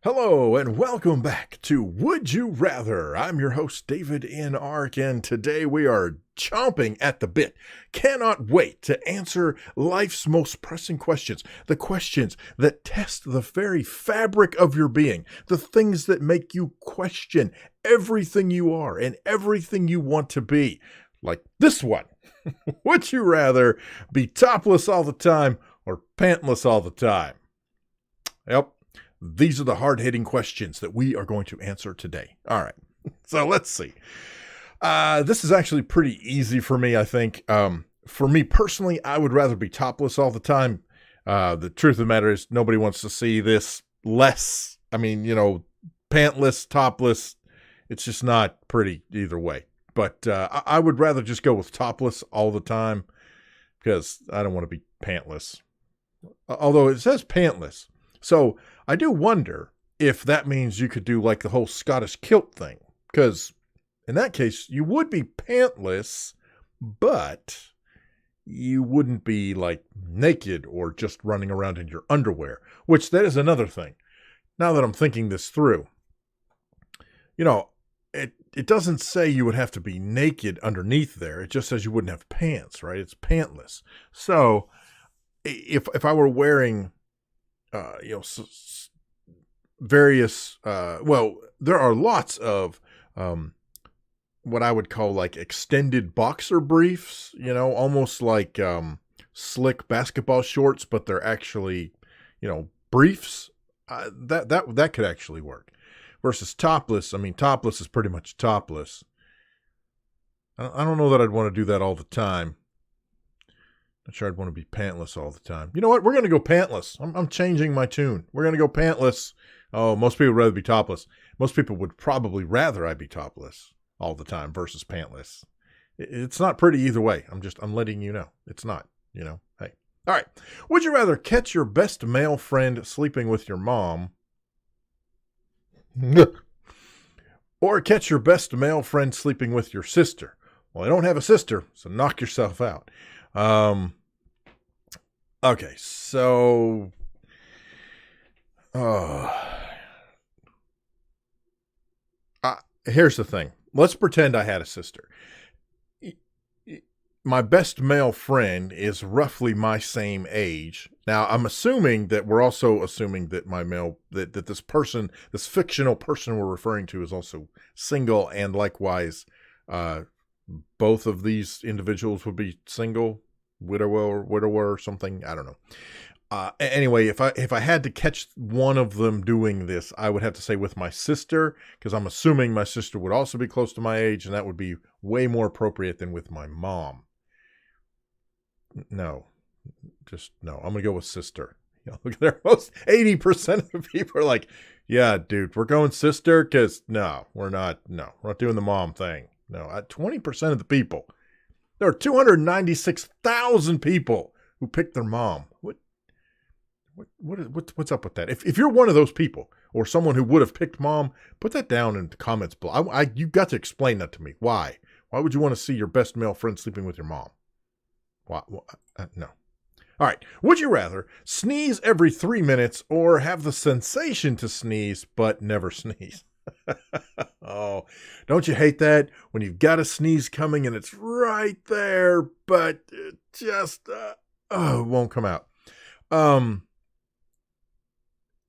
Hello and welcome back to Would You Rather. I'm your host davidinark, and today we are chomping at the bit. Cannot wait to answer life's most pressing questions, the questions that test the very fabric of your being, the things that make you question everything you are and everything you want to be. Like this one. Would you rather be topless all the time or pantless all the time? Yep. These are the hard-hitting questions that we are going to answer today. All right, so let's see. This is actually pretty easy for me, I think. For me personally, I would rather be topless all the time. The truth of the matter is nobody wants to see this less. I mean, you know, pantless, topless, it's just not pretty either way. But I would rather just go with topless all the time because I don't want to be pantless. Although it says pantless. So I do wonder if that means you could do like the whole Scottish kilt thing, because in that case you would be pantless, but you wouldn't be like naked or just running around in your underwear, which that is another thing. Now that I'm thinking this through, you know, it doesn't say you would have to be naked underneath there. It just says you wouldn't have pants, right? It's pantless. So if I were wearing you know, various, well, there are lots of what I would call like extended boxer briefs, you know, almost like slick basketball shorts, but they're actually, you know, briefs. That could actually work. Versus topless, I mean, topless is pretty much topless. I don't know that I'd want to do that all the time. Not sure I'd want to be pantless all the time. You know what? We're going to go pantless. I'm changing my tune. We're going to go pantless. Oh, most people would rather be topless. Most people would probably rather I be topless all the time versus pantless. It's not pretty either way. I'm letting you know. It's not, you know. Hey. All right. Would you rather catch your best male friend sleeping with your mom or catch your best male friend sleeping with your sister? Well, I don't have a sister, so knock yourself out. Okay, so, here's the thing. Let's pretend I had a sister. My best male friend is roughly my same age. Now, I'm assuming that we're also assuming that that this person, this fictional person we're referring to is also single, and likewise, both of these individuals would be single. Widower or something. I don't know. Anyway, if I had to catch one of them doing this, I would have to say with my sister, because I'm assuming my sister would also be close to my age, and that would be way more appropriate than with my mom. No. Just no. I'm going to go with sister. You know, look, there, most 80% of the people are like, yeah, dude, we're going sister, because no, we're not doing the mom thing. No, 20% of the people. There are 296,000 people who picked their mom. What's up with that? If you're one of those people or someone who would have picked mom, put that down in the comments below. You've got to explain that to me. Why? Why would you want to see your best male friend sleeping with your mom? Why? No. All right. Would you rather sneeze every 3 minutes or have the sensation to sneeze but never sneeze? Oh, don't you hate that when you've got a sneeze coming and it's right there, but it just it won't come out. You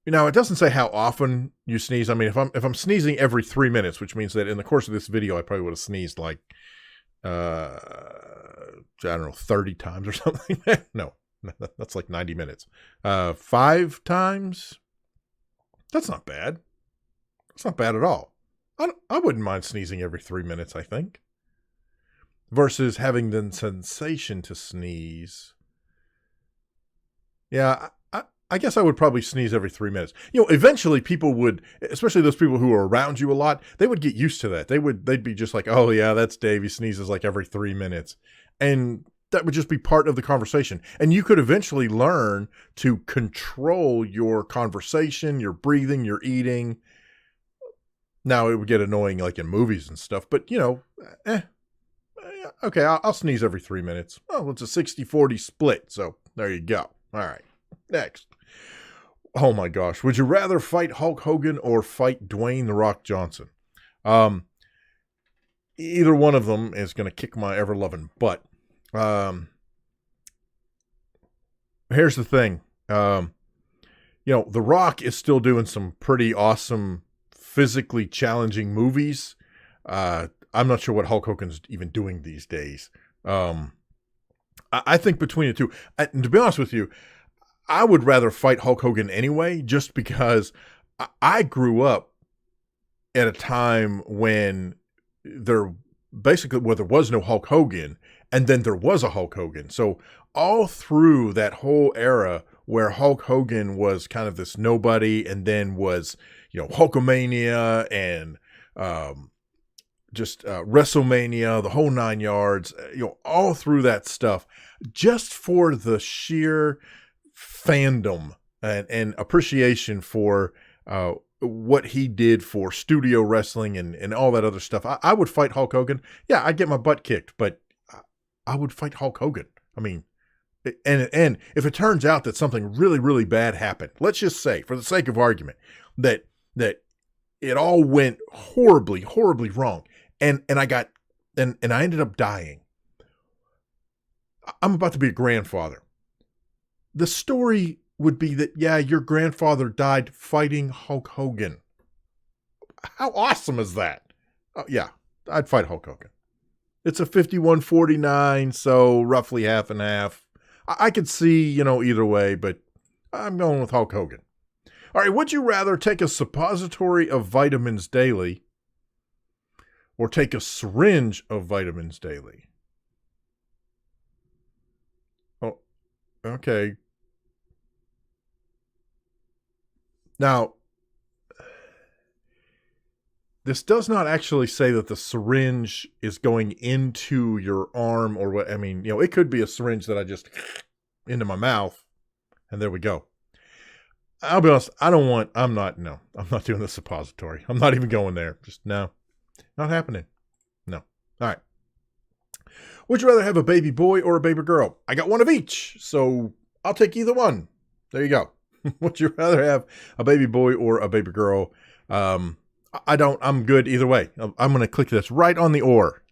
know, it doesn't say how often you sneeze. I mean, if I'm sneezing every 3 minutes, which means that in the course of this video, I probably would have sneezed like I don't know, 30 times or something. No, that's like 90 minutes. 5 times. That's not bad. It's not bad at all. I wouldn't mind sneezing every 3 minutes, I think. Versus having the sensation to sneeze. Yeah, I guess I would probably sneeze every 3 minutes. You know, eventually people would, especially those people who are around you a lot, they would get used to that. They'd be just like, oh yeah, that's Dave. He sneezes like every 3 minutes. And that would just be part of the conversation. And you could eventually learn to control your conversation, your breathing, your eating, Now, it would get annoying like in movies and stuff, but, you know, okay, I'll sneeze every 3 minutes. Oh, it's a 60-40 split, so there you go. All right, next. Oh my gosh, would you rather fight Hulk Hogan or fight Dwayne "The Rock" Johnson? Either one of them is going to kick my ever-loving butt. Here's the thing. You know, The Rock is still doing some pretty awesome, physically challenging movies. I'm not sure what Hulk Hogan's even doing these days. I think between the two, and to be honest with you, I would rather fight Hulk Hogan anyway, just because I grew up at a time when there was no Hulk Hogan, and then there was a Hulk Hogan. So all through that whole era where Hulk Hogan was kind of this nobody, and then was, you know, Hulkamania and just WrestleMania, the whole 9 yards, you know, all through that stuff, just for the sheer fandom and appreciation for what he did for studio wrestling and all that other stuff. I would fight Hulk Hogan. Yeah, I'd get my butt kicked, but I would fight Hulk Hogan. I mean, and if it turns out that something really, really bad happened, let's just say, for the sake of argument, that it all went horribly, horribly wrong, and I ended up dying. I'm about to be a grandfather. The story would be that, yeah, your grandfather died fighting Hulk Hogan. How awesome is that? Yeah, I'd fight Hulk Hogan. It's a 51-49, so roughly half and half. I could see, you know, either way, but I'm going with Hulk Hogan. All right, would you rather take a suppository of vitamins daily or take a syringe of vitamins daily? Oh, okay. Now, this does not actually say that the syringe is going into your arm or what. I mean, you know, it could be a syringe that I just into my mouth, and there we go. I'll be honest, I'm not doing the suppository. I'm not even going there. Just no, not happening. No. All right. Would you rather have a baby boy or a baby girl? I got one of each, so I'll take either one. There you go. Would you rather have a baby boy or a baby girl? I'm good either way. I'm going to click this right on the or,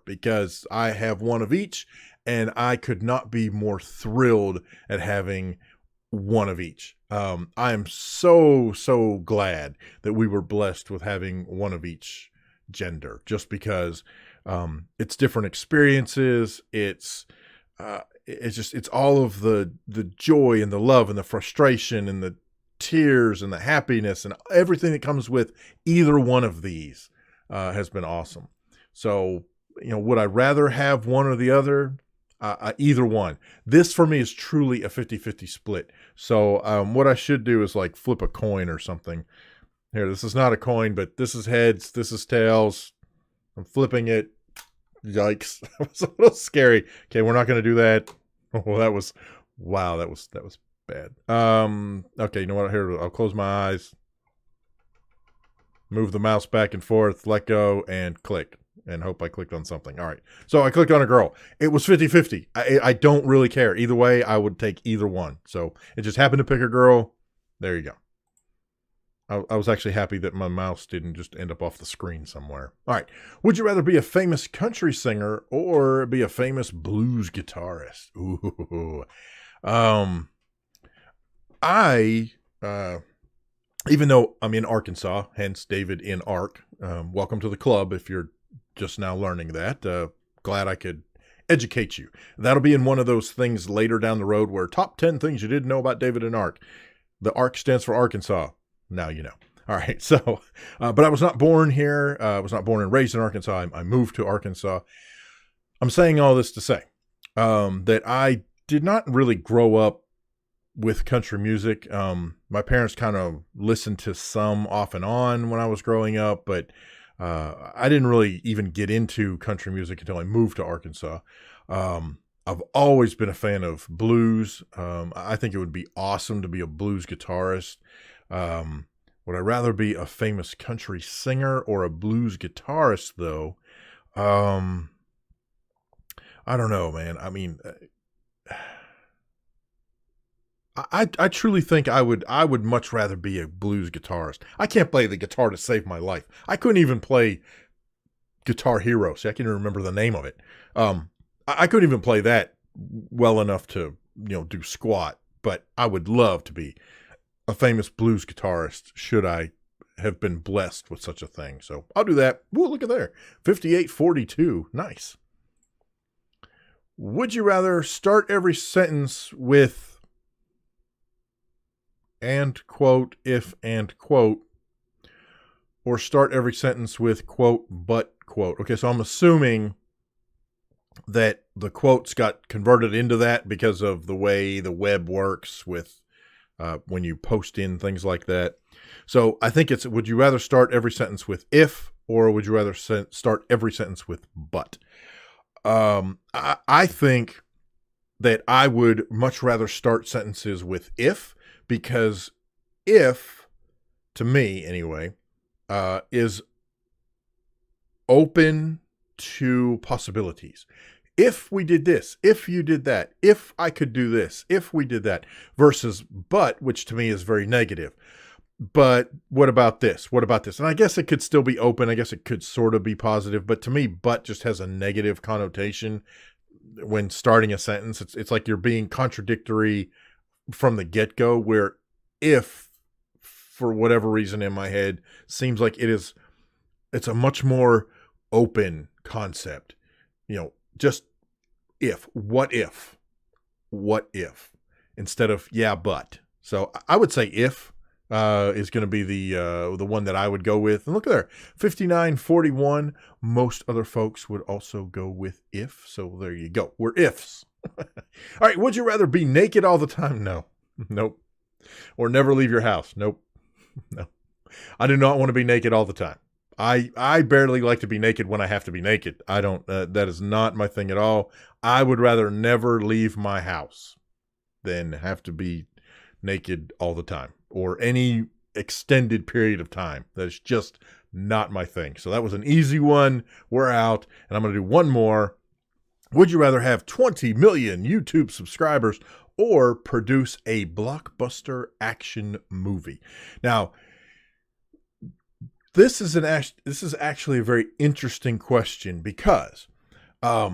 because I have one of each, and I could not be more thrilled at having one of each. I am so glad that we were blessed with having one of each gender, just because it's different experiences. It's all of the joy and the love and the frustration and the tears and the happiness and everything that comes with either one of these has been awesome. So, you know, would I rather have one or the other? Either one. This for me is truly a 50-50 split. So what I should do is like flip a coin or something. Here, this is not a coin, but this is heads, this is tails. I'm flipping it. Yikes. That was a little scary. Okay, we're not going to do that. Oh, that was bad. Okay, you know what? Here, I'll close my eyes. Move the mouse back and forth, let go, and click. And hope I clicked on something. All right. So I clicked on a girl. It was 50-50. I don't really care. Either way, I would take either one. So it just happened to pick a girl. There you go. I was actually happy that my mouse didn't just end up off the screen somewhere. All right. Would you rather be a famous country singer or be a famous blues guitarist? Ooh. Even though I'm in Arkansas, hence David in Ark. Welcome to the club if you're just now learning that. Glad I could educate you. That'll be in one of those things later down the road where top 10 things you didn't know about David in Ark. The Ark stands for Arkansas. Now you know. All right. So, but I was not born here. I was not born and raised in Arkansas. I moved to Arkansas. I'm saying all this to say that I did not really grow up with country music. My parents kind of listened to some off and on when I was growing up, but I didn't really even get into country music until I moved to Arkansas. I've always been a fan of blues. I think it would be awesome to be a blues guitarist. What Would I rather be a famous country singer or a blues guitarist, though? I don't know, man. I mean, I truly think I would much rather be a blues guitarist. I can't play the guitar to save my life. I couldn't even play Guitar Hero. See, I can't even remember the name of it. I couldn't even play that well enough to, do squat, but I would love to be a famous blues guitarist should I have been blessed with such a thing. So I'll do that. Whoa, look at there. 5842. Nice. Would you rather start every sentence with and quote, if and quote, or start every sentence with quote, but quote? Okay, so I'm assuming that the quotes got converted into that because of the way the web works with when you post in things like that. So I think it's, would you rather start every sentence with if, or would you rather start every sentence with but? I think that I would much rather start sentences with if, because if, to me anyway, is open to possibilities. If we did this, if you did that, if I could do this, if we did that, versus but, which to me is very negative. But what about this? What about this? And I guess it could still be open. I guess it could sort of be positive. But to me, but just has a negative connotation when starting a sentence. It's like you're being contradictory from the get-go, where if, for whatever reason in my head, seems like it's a much more open concept. Just if, what if, instead of yeah, but. So I would say if is going to be the one that I would go with. And look at there, 5941. Most other folks would also go with if. So there you go. We're ifs. All right. Would you rather be naked all the time? No. Nope. Or never leave your house? Nope. No. I do not want to be naked all the time. I barely like to be naked when I have to be naked. I don't, that is not my thing at all. I would rather never leave my house than have to be naked all the time or any extended period of time. That's just not my thing. So that was an easy one. We're out, and I'm going to do one more. Would you rather have 20 million YouTube subscribers or produce a blockbuster action movie? Now, this is actually a very interesting question, because a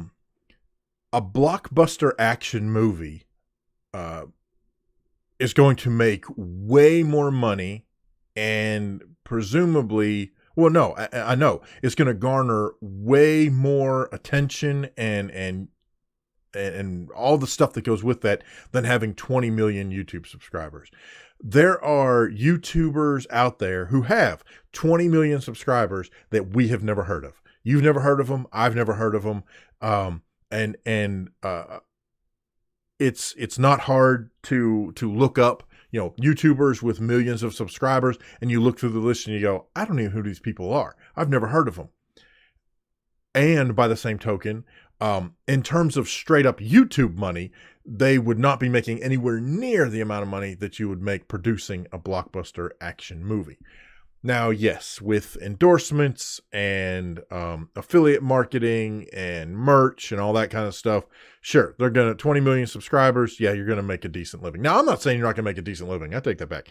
blockbuster action movie is going to make way more money, and presumably, well, no, I know it's going to garner way more attention and all the stuff that goes with that than having 20 million YouTube subscribers. There are YouTubers out there who have 20 million subscribers that we have never heard of. You've never heard of them. I've never heard of them. It's not hard to look up, YouTubers with millions of subscribers, and you look through the list and you go, I don't even know who these people are. I've never heard of them. And by the same token, in terms of straight up YouTube money, they would not be making anywhere near the amount of money that you would make producing a blockbuster action movie. Now, yes, with endorsements and affiliate marketing and merch and all that kind of stuff, sure, they're going to 20 million subscribers. Yeah, you're going to make a decent living. Now, I'm not saying you're not going to make a decent living. I take that back.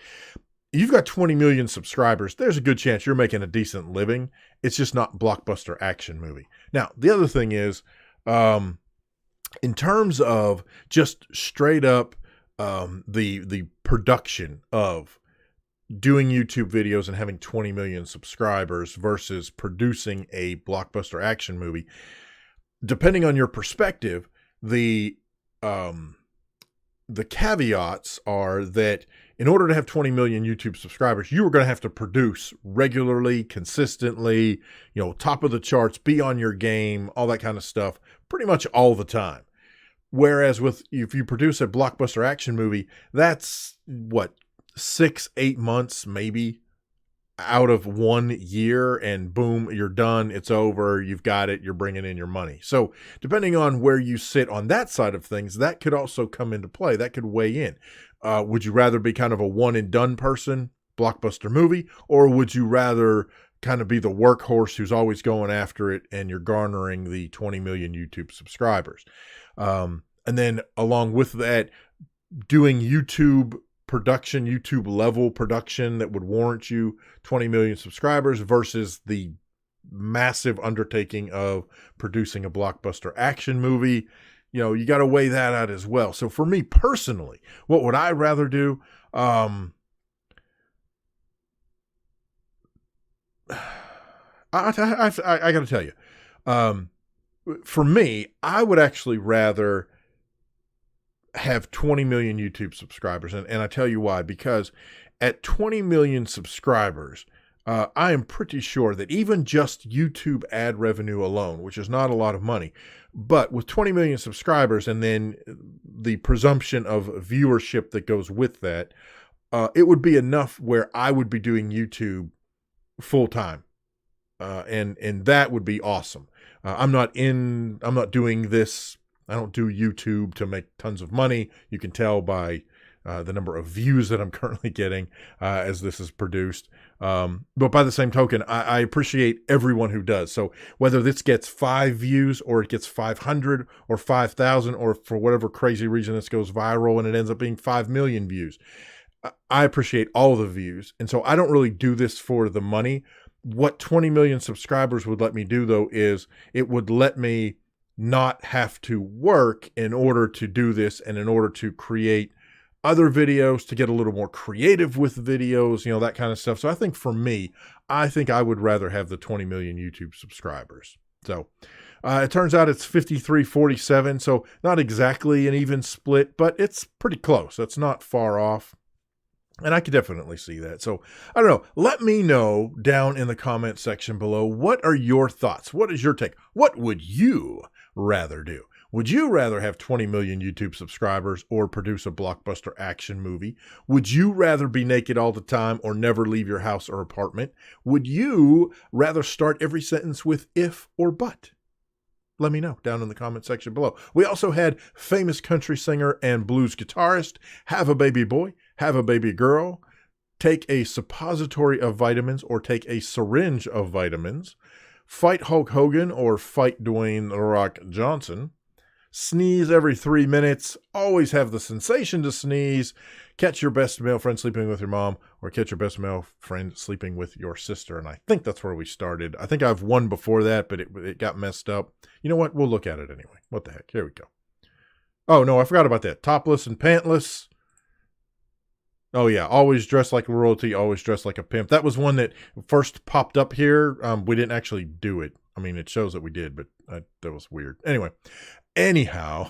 You've got 20 million subscribers. There's a good chance you're making a decent living. It's just not blockbuster action movie. Now, the other thing is, in terms of just straight up the production of doing YouTube videos and having 20 million subscribers versus producing a blockbuster action movie, depending on your perspective, the caveats are that in order to have 20 million YouTube subscribers, you are going to have to produce regularly, consistently, top of the charts, be on your game, all that kind of stuff, pretty much all the time. Whereas if you produce a blockbuster action movie, that's 6-8 months maybe out of 1 year, and boom, you're done. It's over. You've got it. You're bringing in your money. So depending on where you sit on that side of things, that could also come into play. That could weigh in. Would you rather be kind of a one and done person blockbuster movie, or would you rather kind of be the workhorse who's always going after it and you're garnering the 20 million YouTube subscribers? And then along with that, doing YouTube production, YouTube level production that would warrant you 20 million subscribers versus the massive undertaking of producing a blockbuster action movie. You know, you got to weigh that out as well. So for me personally, what would I rather do? I got to tell you, for me, I would actually rather have 20 million YouTube subscribers. And I tell you why, because at 20 million subscribers, I am pretty sure that even just YouTube ad revenue alone, which is not a lot of money, but with 20 million subscribers and then the presumption of viewership that goes with that, it would be enough where I would be doing YouTube full time. And that would be awesome. I'm not doing this. I don't do YouTube to make tons of money. You can tell by the number of views that I'm currently getting as this is produced. But by the same token, I appreciate everyone who does. So whether this gets 5 views or it gets 500 or 5,000, or for whatever crazy reason this goes viral and it ends up being 5 million views, I appreciate all the views. And so I don't really do this for the money. What 20 million subscribers would let me do, though, is it would let me not have to work in order to do this and in order to create other videos, to get a little more creative with videos, you know, that kind of stuff. So I think for me, I think I would rather have the 20 million YouTube subscribers. So it turns out it's 53-47. So not exactly an even split, but it's pretty close. That's not far off. And I could definitely see that. So I don't know. Let me know down in the comment section below. What are your thoughts? What is your take? What would you rather do? Would you rather have 20 million YouTube subscribers or produce a blockbuster action movie? Would you rather be naked all the time or never leave your house or apartment? Would you rather start every sentence with if or but? Let me know down in the comment section below. We also had famous country singer and blues guitarist have a baby boy, have a baby girl, take a suppository of vitamins or take a syringe of vitamins, fight Hulk Hogan or fight Dwayne "The Rock" Johnson, sneeze every 3 minutes, always have the sensation to sneeze, catch your best male friend sleeping with your mom, or catch your best male friend sleeping with your sister. And I think that's where we started. I think I've one before that, but it got messed up. You know what? We'll look at it anyway. What the heck? Here we go. Oh, no, I forgot about that. Topless and pantless. Oh, yeah. Always dress like royalty, always dress like a pimp. That was one that first popped up here. We didn't actually do it. I mean, it shows that we did, but that was weird. Anyhow,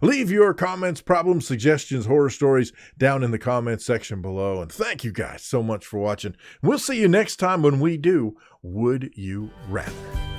leave your comments, problems, suggestions, horror stories down in the comments section below. And thank you guys so much for watching. We'll see you next time when we do Would You Rather.